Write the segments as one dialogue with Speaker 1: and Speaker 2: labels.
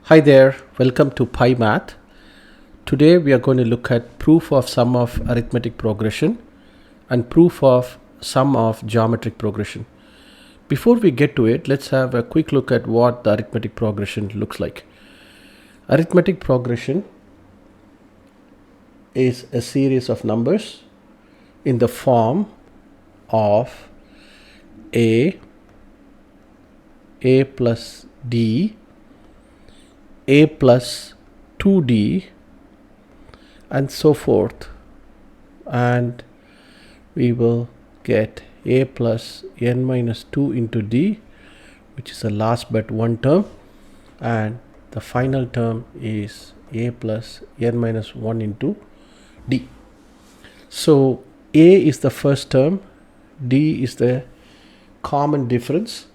Speaker 1: Hi there, welcome to Pi Math. Today we are going to look at proof of sum of arithmetic progression and proof of sum of geometric progression. Before we get to it, let's have a quick look at what the arithmetic progression looks like. Arithmetic progression is a series of numbers in the form of a plus d, a plus 2d, and so forth, and we will get a plus n minus 2 into d, which is the last but one term, and the final term is a plus n minus 1 into d. So a is the first term, d is the common difference.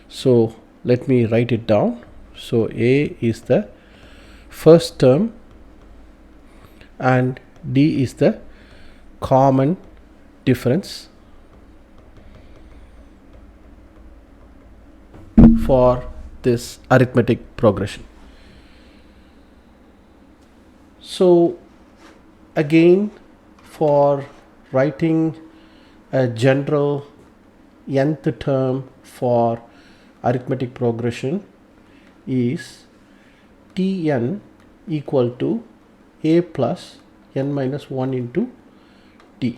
Speaker 1: So let me write it down. So a is the first term and d is the common difference for this arithmetic progression. So again, for writing a general nth term for arithmetic progression is Tn equal to a plus n minus 1 into d.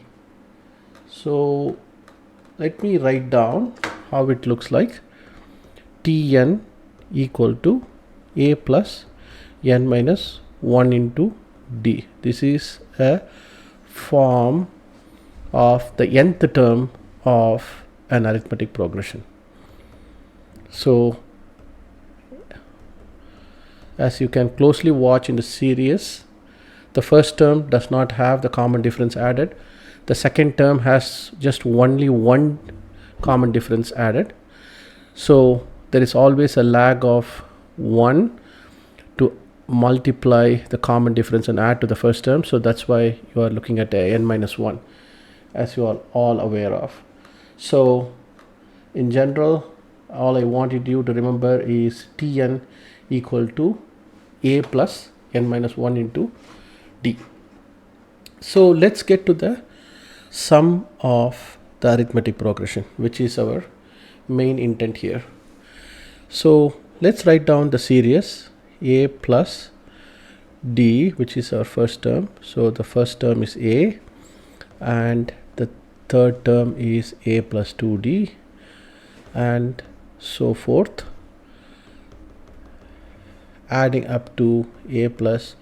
Speaker 1: So let me write down how it looks like. Tn equal to a plus n minus 1 into d. This is a form of the nth term of an arithmetic progression. So as you can closely watch in the series, the first term does not have the common difference added. The second term has just only one common difference added. So there is always a lag of 1 to multiply the common difference and add to the first term. So that's why you are looking at a n minus 1, as you are all aware of. So in general, all I wanted you to remember is Tn equal to a plus n minus 1 into d. So let's get to the sum of the arithmetic progression, which is our main intent here. So let's write down the series a plus d, which is our first term. So the first term is a and the third term is a plus 2d, and so forth, adding up to a plus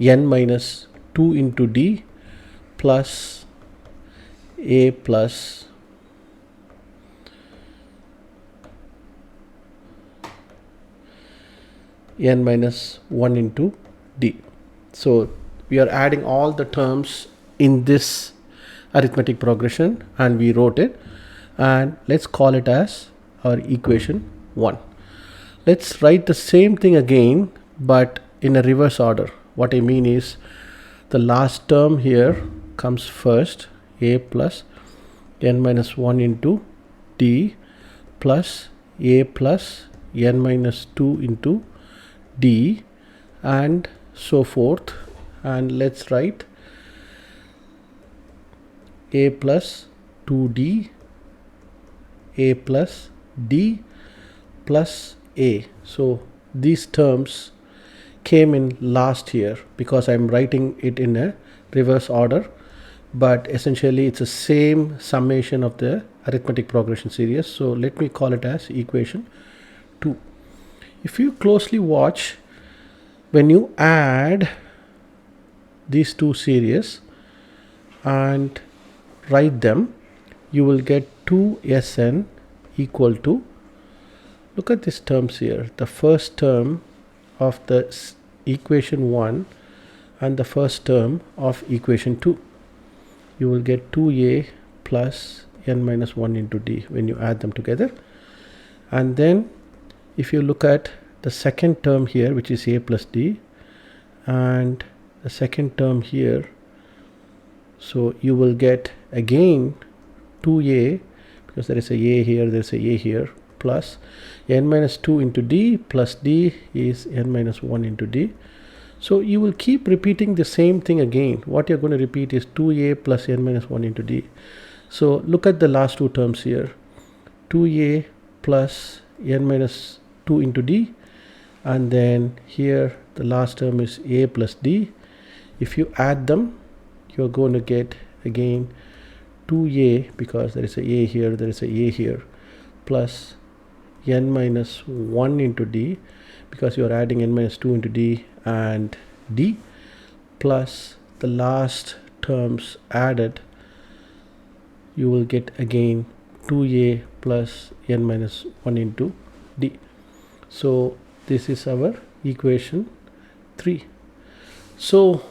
Speaker 1: n minus 2 into d plus a plus n minus 1 into d. So we are adding all the terms in this arithmetic progression and we wrote it, and let's call it as our equation 1. Let's write the same thing again, but in a reverse order. What I mean is, the last term here comes first, a plus n minus 1 into d plus a plus n minus 2 into d, and so forth. And let's write a plus 2d, a plus d plus a. So these terms came in last here because I'm writing it in a reverse order, but essentially it's the same summation of the arithmetic progression series. So let me call it as equation 2. If you closely watch, when you add these two series and write them, you will get 2Sn equal to, look at these terms here, the first term of the equation 1 and the first term of equation 2. You will get 2a plus n minus 1 into d when you add them together. And then if you look at the second term here, which is a plus d, and the second term here, so you will get again 2a, because there is a here, there is a here, plus n minus 2 into d plus d is n minus 1 into d. So you will keep repeating the same thing again. What you're going to repeat is 2a plus n minus 1 into d. So look at the last two terms here. 2a plus n minus 2 into d, and then here the last term is a plus d. If you add them, you're going to get again 2a, because there is a here, there is a here, plus n minus 1 into d, because you are adding n minus 2 into d and d, plus the last terms added, you will get again 2a plus n minus 1 into d. So this is our equation 3. So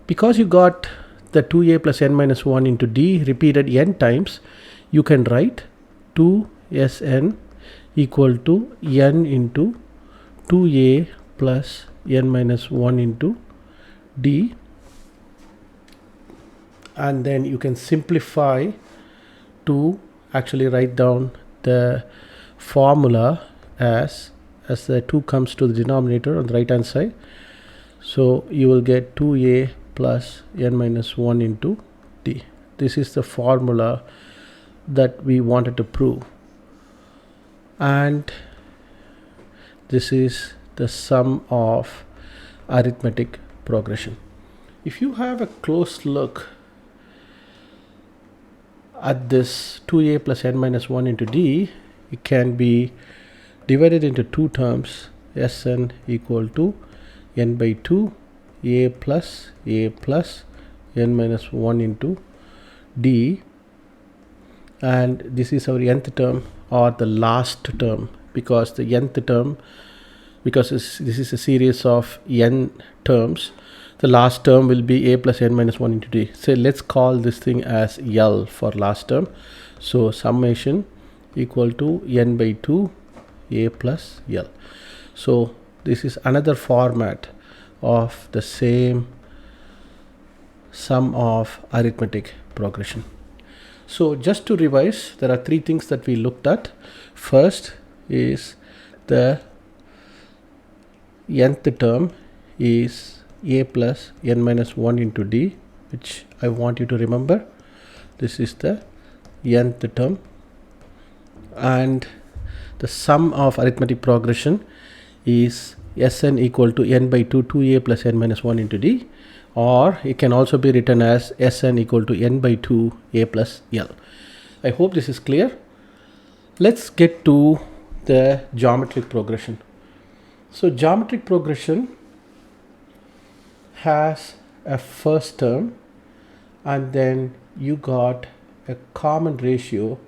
Speaker 1: because you got the 2a plus n minus 1 into d repeated n times, you can write 2Sn equal to n into 2a plus n minus 1 into d, and then you can simplify to actually write down the formula as the 2 comes to the denominator on the right hand side. So you will get 2a plus n minus 1 into d. This is the formula that we wanted to prove, and this is the sum of arithmetic progression. If you have a close look at this 2a plus n minus 1 into d, it can be divided into two terms. Sn equal to n by 2 a plus n minus 1 into d, and this is our nth term or the last term, because the nth term, because this is a series of n terms, the last term will be a plus n minus 1 into d. So let's call this thing as L for last term. So summation equal to n by 2 a plus L. So this is another format of the same sum of arithmetic progression. So just to revise, there are three things that we looked at. First is the nth term is a plus n minus 1 into d, which I want you to remember. This is the nth term, and the sum of arithmetic progression is Sn equal to n by 2 2a plus n minus 1 into d, or it can also be written as Sn equal to n by 2 a plus L. I hope this is clear. Let's get to the geometric progression. So geometric progression has a first term, and then you got a common ratio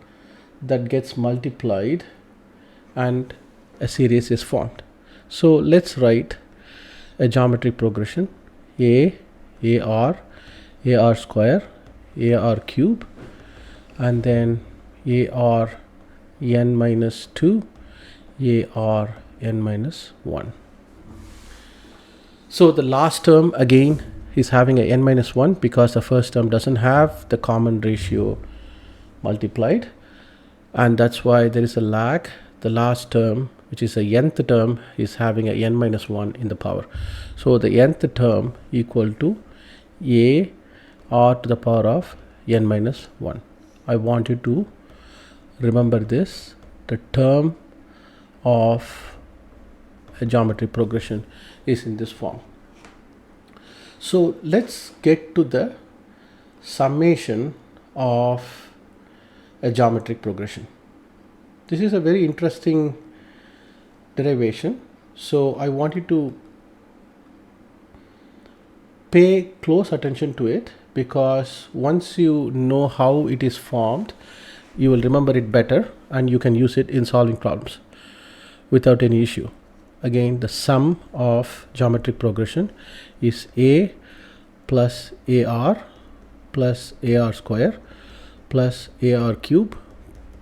Speaker 1: that gets multiplied and a series is formed. So let's write a geometric progression: AR square, AR cube, and then AR n minus 2, AR n minus 1. So the last term again is having a n minus 1, because the first term doesn't have the common ratio multiplied, and that's why there is a lag. The last term, which is a nth term, is having a n minus 1 in the power. So the nth term equal to a r to the power of n minus 1. I want you to remember this. The term of a geometric progression is in this form. So let's get to the summation of a geometric progression. This is a very interesting derivation, so I want you to pay close attention to it, because once you know how it is formed, you will remember it better and you can use it in solving problems without any issue. Again, the sum of geometric progression is a plus ar square plus ar cube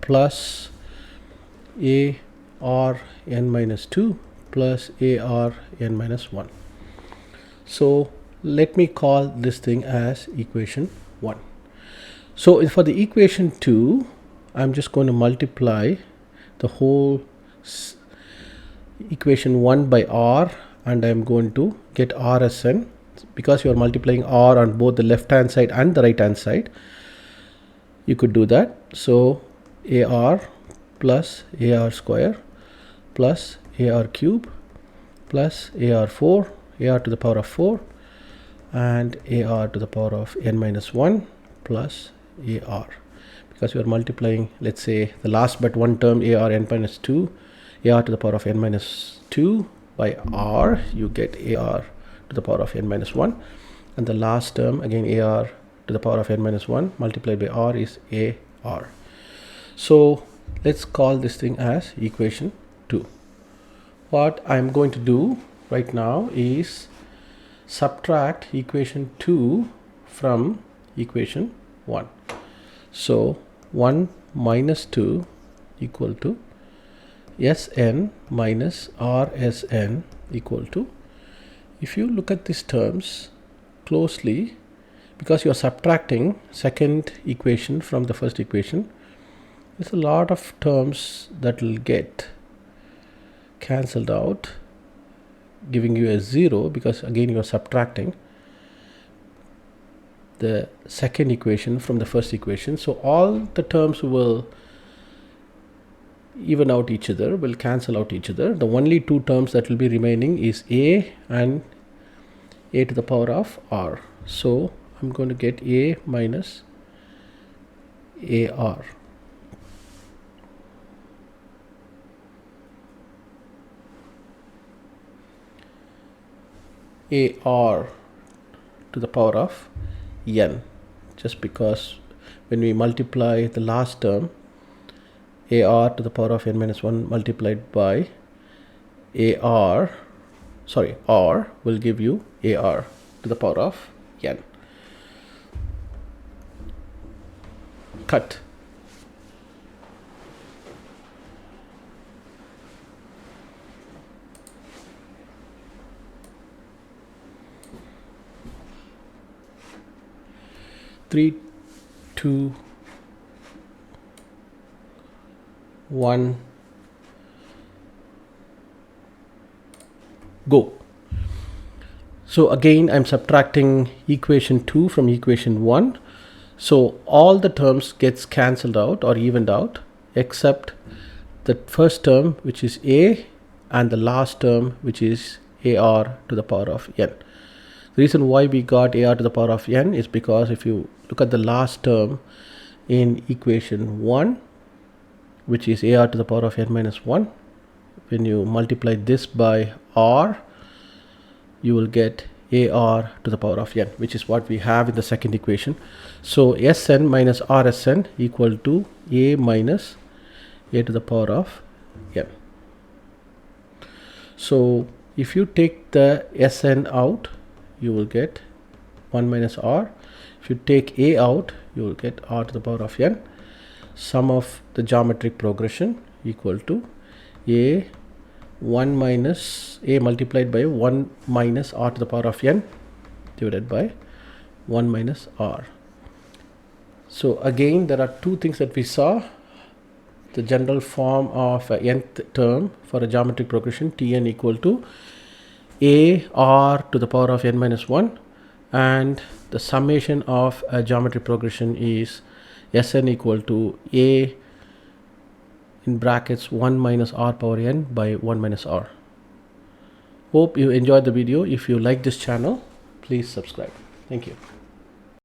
Speaker 1: plus ar n minus 2 plus ar n minus 1. So let me call this thing as equation 1. So for the equation 2, I'm just going to multiply the whole equation 1 by r, and I'm going to get r as n. Because you are multiplying r on both the left hand side and the right hand side, you could do that. So ar plus ar square plus ar cube plus ar4, ar to the power of 4, and ar to the power of n minus 1 plus ar. Because you are multiplying, let's say, the last but one term ar n minus 2, ar to the power of n minus 2 by r, you get ar to the power of n minus 1, and the last term again ar to the power of n minus 1 multiplied by r is ar. So let's call this thing as equation 2. What I'm going to do right now is subtract equation 2 from equation 1. So 1 minus 2 equal to Sn minus Rsn equal to, if you look at these terms closely, because you are subtracting second equation from the first equation, there's a lot of terms that will get cancelled out, giving you a 0, because again you are subtracting the second equation from the first equation. So all the terms will even out each other, will cancel out each other. The only two terms that will be remaining is a and a to the power of r. So I'm going to get a minus ar. Ar to the power of n, just because when we multiply the last term, ar to the power of n minus 1 multiplied by r will give you ar to the power of n. Cut. Three, two, 1, go. So again I'm subtracting equation 2 from equation 1. So all the terms gets cancelled out or evened out except the first term, which is a, and the last term, which is ar to the power of n. The reason why we got ar to the power of n is because if you look at the last term in equation 1, which is ar to the power of n minus 1, when you multiply this by r, you will get ar to the power of n, which is what we have in the second equation. So Sn minus Rsn equal to a minus a to the power of n. So if you take the Sn out, you will get 1 minus r. If you take a out, you will get r to the power of n. Sum of the geometric progression equal to a 1 minus a multiplied by 1 minus r to the power of n divided by 1 minus r. So again there are two things that we saw. The general form of nth term for a geometric progression, Tn equal to a r to the power of n minus 1, and the summation of a geometric progression is Sn equal to a in brackets 1 minus r power n by 1 minus r. Hope you enjoyed the video. If you like this channel, please subscribe. Thank you.